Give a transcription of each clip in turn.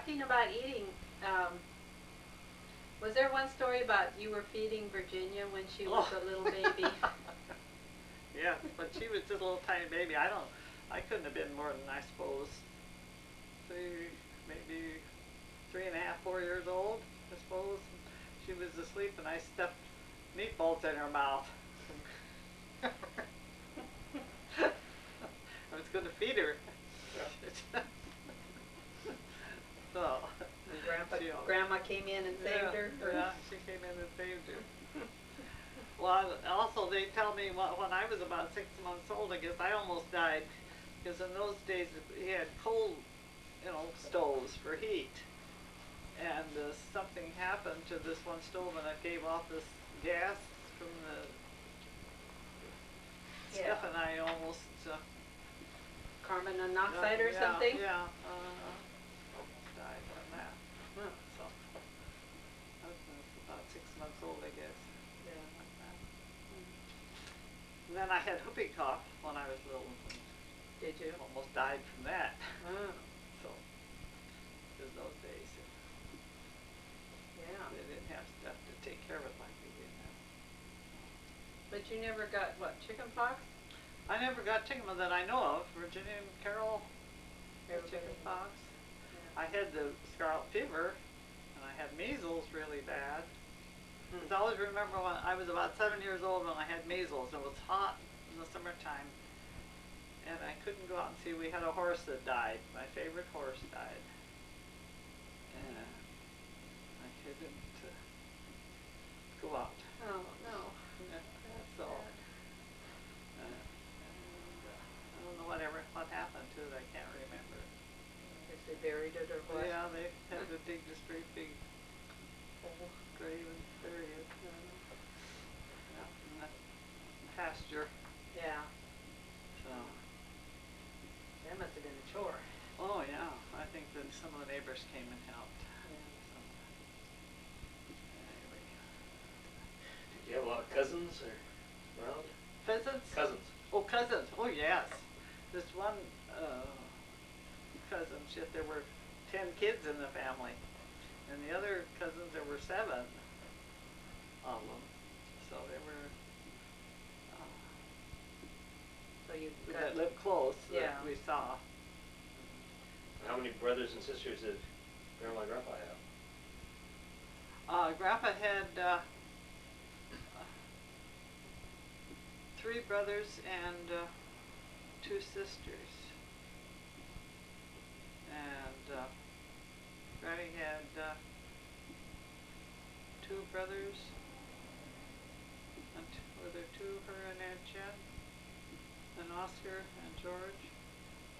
talking about eating, was there one story about you were feeding Virginia when she was a little baby? Yeah, when she was just a little tiny baby, I couldn't have been more than, I suppose, maybe 3.5, 4 years old, I suppose. She was asleep and I stuffed meatballs in her mouth. I was going to feed her. So, Grandma came in and saved her? Yeah, she came in and saved her. Well, also they tell me when I was about 6 months old, I guess I almost died, because in those days he had coal, stoves for heat, and something happened to this one stove and it gave off this gas from the stuff, and I almost carbon monoxide or something? Yeah, almost died from that. So I was about 6 months old, I guess. And then I had whooping cough when I was little. Did you? Almost died from that. So, in those days, they didn't have stuff to take care of it like we did now. But you never got, what, chicken pox? I never got chicken that I know of. Virginia and Carol had chicken pox. I had the scarlet fever, and I had measles really bad. I always remember when I was about 7 years old when I had measles. It was hot in the summertime, and I couldn't go out and see. We had a horse that died. My favorite horse died, and I couldn't go out. Oh no! So I don't know what happened to it. I can't remember. I guess they buried it or what? Yeah, they had to dig this great big grave and bury it. In the pasture. Yeah. So. That must have been a chore. Oh yeah, I think that some of the neighbors came and helped. So, anyway. Did you have a lot of cousins around? Pheasants? Cousins. Oh, cousins. Oh yes. This one cousin, there were 10 kids in the family. And the other cousins, there were 7 of them. So they were that lived close that we saw. How many brothers and sisters did Grandma and Grandpa have? Grandpa had 3 brothers and 2 sisters. And Granny had 2 brothers. And were there 2, her and Aunt Jen? And Oscar and George.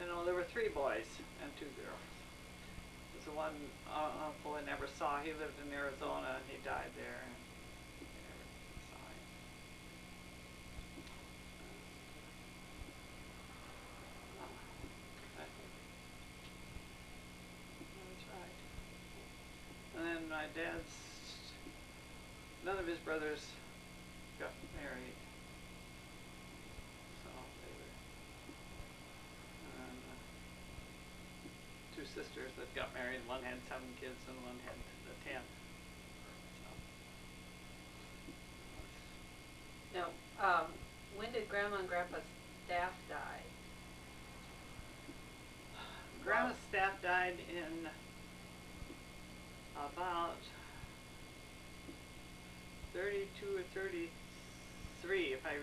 And there were 3 boys and 2 girls. There's the one uncle I never saw. He lived in Arizona and he died there. And I never saw him. That's right. And then my dad's, none of his brothers got married. So they were, and 2 sisters that got married. One had 7 kids and one had 10. So. Now, when did Grandma and Grandpa's staff die? Grandma's staff died in about 32 or 33, if I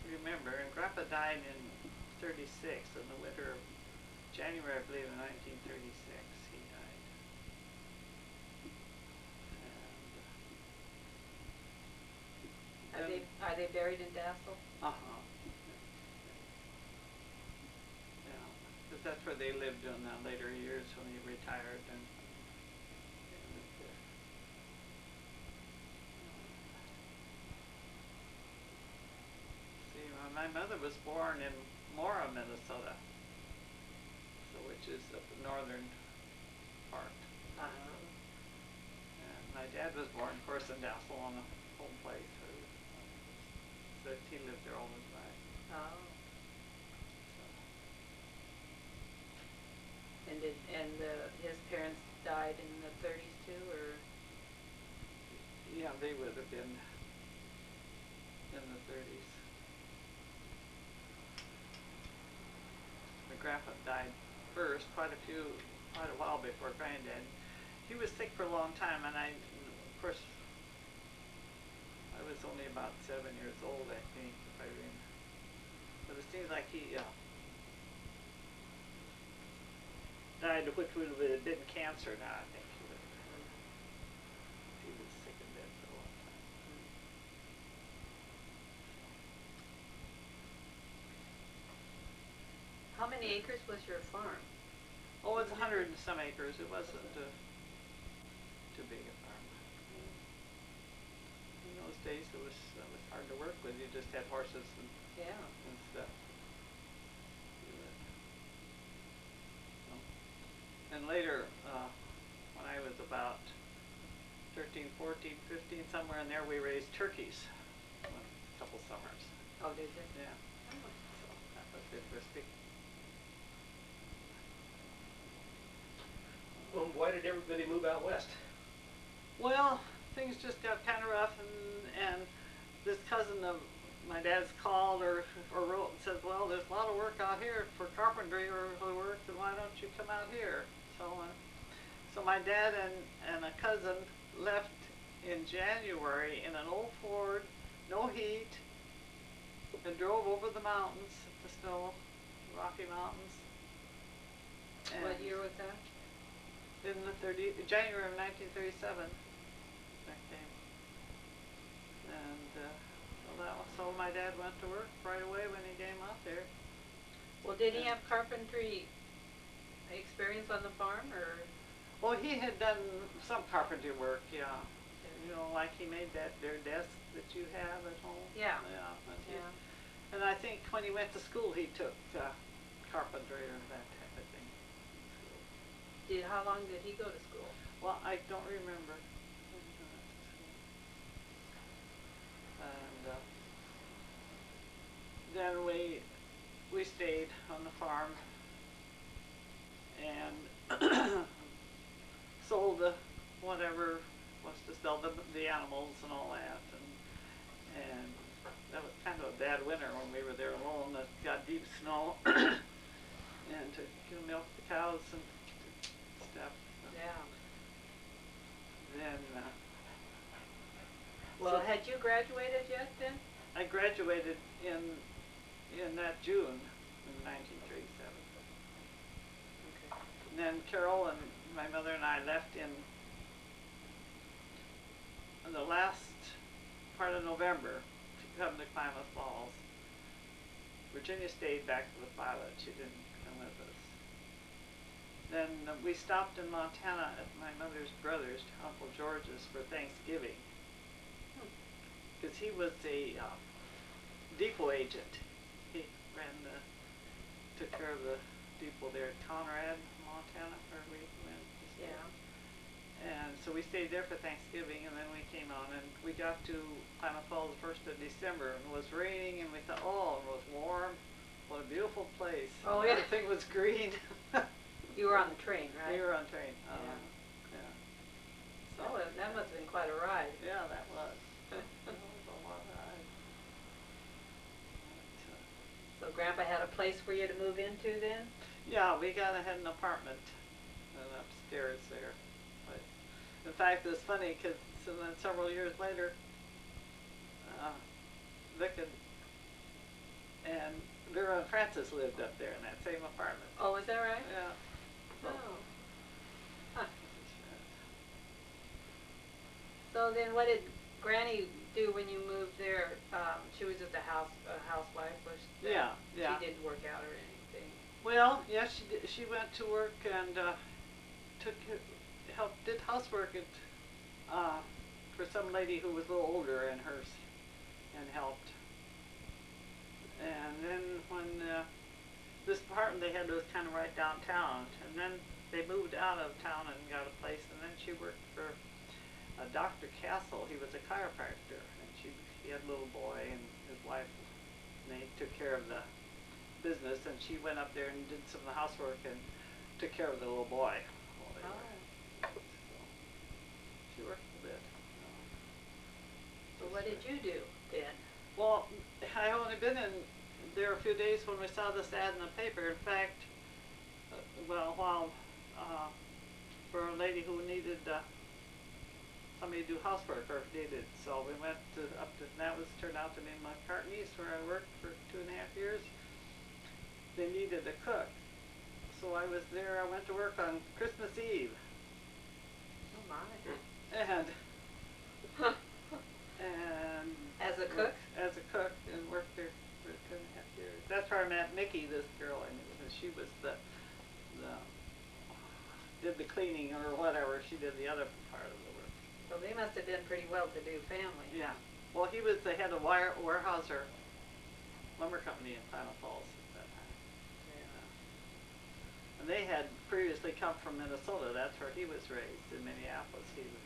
remember, and Grandpa died in 36, in the winter of January, I believe, in 1936, he died. And, are they buried in Dassel? Uh-huh. Yeah, because that's where they lived in the later years when he retired and lived there. See, my mother was born in Mora, Minnesota, which is up the northern part. And my dad was born, of course, in Dassel on a home place. But he lived there all his life. Oh. So. And his they would have been in the 30s. My grandpa died first, quite a while before Granddad. He was sick for a long time, and of course, I was only about 7 years old, I think, if I remember. But it seems like he died, which would have been cancer now, I think. He was sick in bed for a long time. How many acres was your farm? Oh, it's 100 and some acres. It wasn't too big a farm. In those days, it was hard to work with. You just had horses and stuff. And later, when I was about 13, 14, 15, somewhere in there, we raised turkeys a couple summers. Oh, did you? Yeah. So that was interesting. Well, why did everybody move out west? Well, things just got kind of rough, and this cousin of my dad's called or wrote and said, well, there's a lot of work out here for carpentry or work, then why don't you come out here? So my dad and a cousin left in January in an old Ford, no heat, and drove over the mountains, the snow, Rocky Mountains. And What year was that? In the January of 1937, that came. And so my dad went to work right away when he came out there. Well, did he have carpentry experience on the farm, or? Well, he had done some carpentry work, yeah. You know, like he made their desk that you have at home. Yeah. Yeah. And I think when he went to school, he took carpentry or that type of thing. How long did he go to school? Well, I don't remember. And then we stayed on the farm and sold whatever was to sell the animals and all that, and that was kind of a bad winter when we were there alone. It got deep snow, and to milk the cows and stuff. Yeah. Then. Well, had you graduated yet then? I graduated in that June in 1937. Okay. And then Carol and my mother and I left in the last part of November to come to Klamath Falls. Virginia stayed back with Violet. She didn't come with us. Then we stopped in Montana at my mother's brother's, Uncle George's, for Thanksgiving. Because he was a depot agent. He took care of the depot there at Conrad, Montana, where we went. Yeah. And so we stayed there for Thanksgiving, and then we came on, and we got to Klamath Falls the 1st of December, and it was raining, and we thought, oh, it was warm. What a beautiful place. Oh, yeah. Everything was green. You were on the train, right? We were on train. Yeah. So, Oh, that must have been quite a ride. yeah, that was. That was a long ride. So Grandpa had a place for you to move into then? Yeah, we had an apartment upstairs there. But in fact, it was funny because then several years later, Vic and Vera and Francis lived up there in that same apartment. Oh, is that right? Yeah. So, Oh. Huh. So then what did Granny do when you moved there? She was just a housewife, was she? Yeah. She didn't work out or anything. Well, yes, she did. She went to work and did housework for some lady who was a little older and helped. And then when this apartment they had was kind of right downtown, and then they moved out of town and got a place, and then she worked for Dr. Castle. He was a chiropractor, and he had a little boy and his wife, and they took care of the business, and she went up there and did some of the housework and took care of the little boy while they were. So she worked a bit. what did you do then? Well, I only been in there a few days when we saw this ad in the paper. In fact, while for a lady who needed somebody to do housework or needed, so we went up to, and that was turned out to be McCartney's where I worked for 2.5 years. They needed a cook, so I was there. I went to work on Christmas Eve. Oh my. And and As a cook? As a cook, and worked there for 2.5 years. That's where I met Mickey, this girl I knew, and she was the did the cleaning or whatever. She did the other part of the work. So they must have been pretty well-to-do family. Yeah. Well, he was the head of Weyerhaeuser lumber company in Final Falls at that time. Yeah. And they had previously come from Minnesota. That's where he was raised, in Minneapolis. He was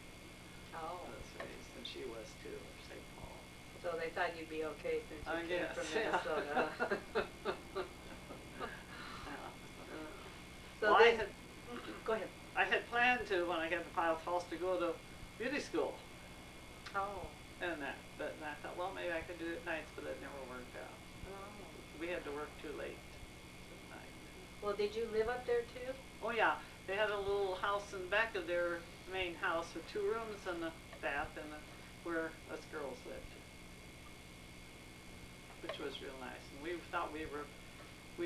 raised, and she was too, or St. Paul. So they thought you'd be okay since you came guess, from yeah. Minnesota. So Well, then, go ahead. I had planned to, when I got to Final Falls, to go to beauty school. Oh. And but I thought, well, maybe I could do it at nights, but it never worked out. Oh. We had to work too late at night. Well, did you live up there too? Oh yeah, they had a little house in the back of their main house with 2 rooms and a bath and where us girls lived, which was real nice. And we thought we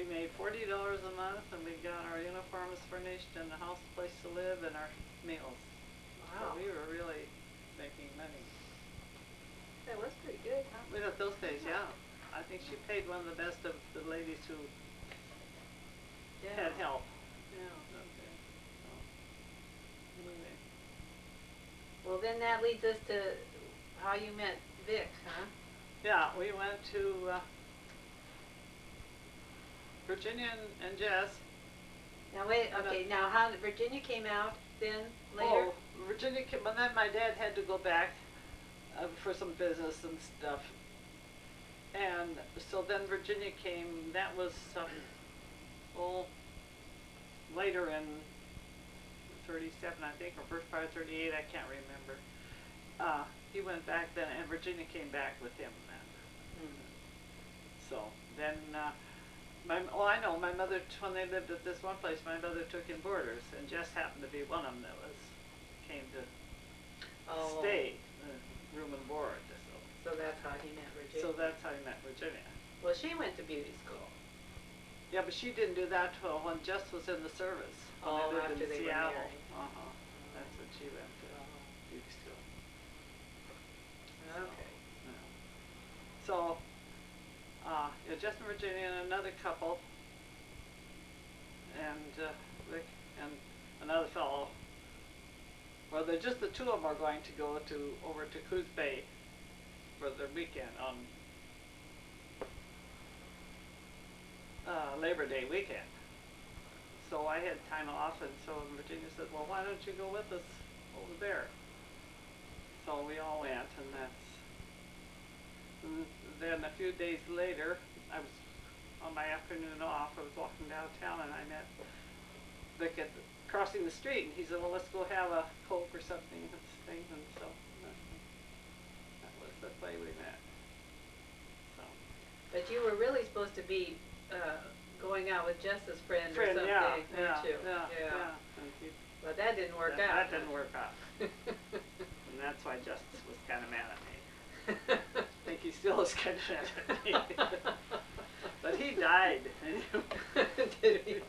made $40 a month, and we got our uniforms furnished and a house, place to live, and our meals. Wow. So we were really making money. That was pretty good, huh? We had those days, yeah. I think she paid one of the best of the ladies who had help. Yeah. Okay. So, anyway. Well, then that leads us to how you met Vic, huh? Yeah, we went to Virginia and Jess. Now wait, okay, now how, Virginia came out then later? Oh, Virginia came, and then my dad had to go back for some business and stuff. And so then Virginia came, that was, later in 37, I think, or first part of 38, I can't remember. He went back then, and Virginia came back with him then. So then, I know, my mother, when they lived at this one place, my mother took in boarders, and Jess happened to be one of them that came to stay, room and board. So that's how he met Virginia. So that's how he met Virginia. Well, she went to beauty school. Yeah, but she didn't do that till when Jess was in the service. When Oh, they lived after in they were Seattle. married. That's when she went to beauty school. Okay. So, Jess and Virginia and another couple, and Rick and another fellow. Well, they're just the 2 of them are going to go over to Coos Bay for their weekend on Labor Day weekend. So I had time off, and so Virginia said, well, why don't you go with us over there? So we all went, and then a few days later, I was on my afternoon off, I was walking downtown, and I met Vic crossing the street, and he said, well, let's go have a Coke or something, and so that was the way we met. So. But you were really supposed to be going out with Jess's friend or something, yeah, weren't you? Yeah. But that didn't work out. That didn't work out. And that's why Justice was kind of mad at me. I think he still is kind of mad at me. But he died. Did he?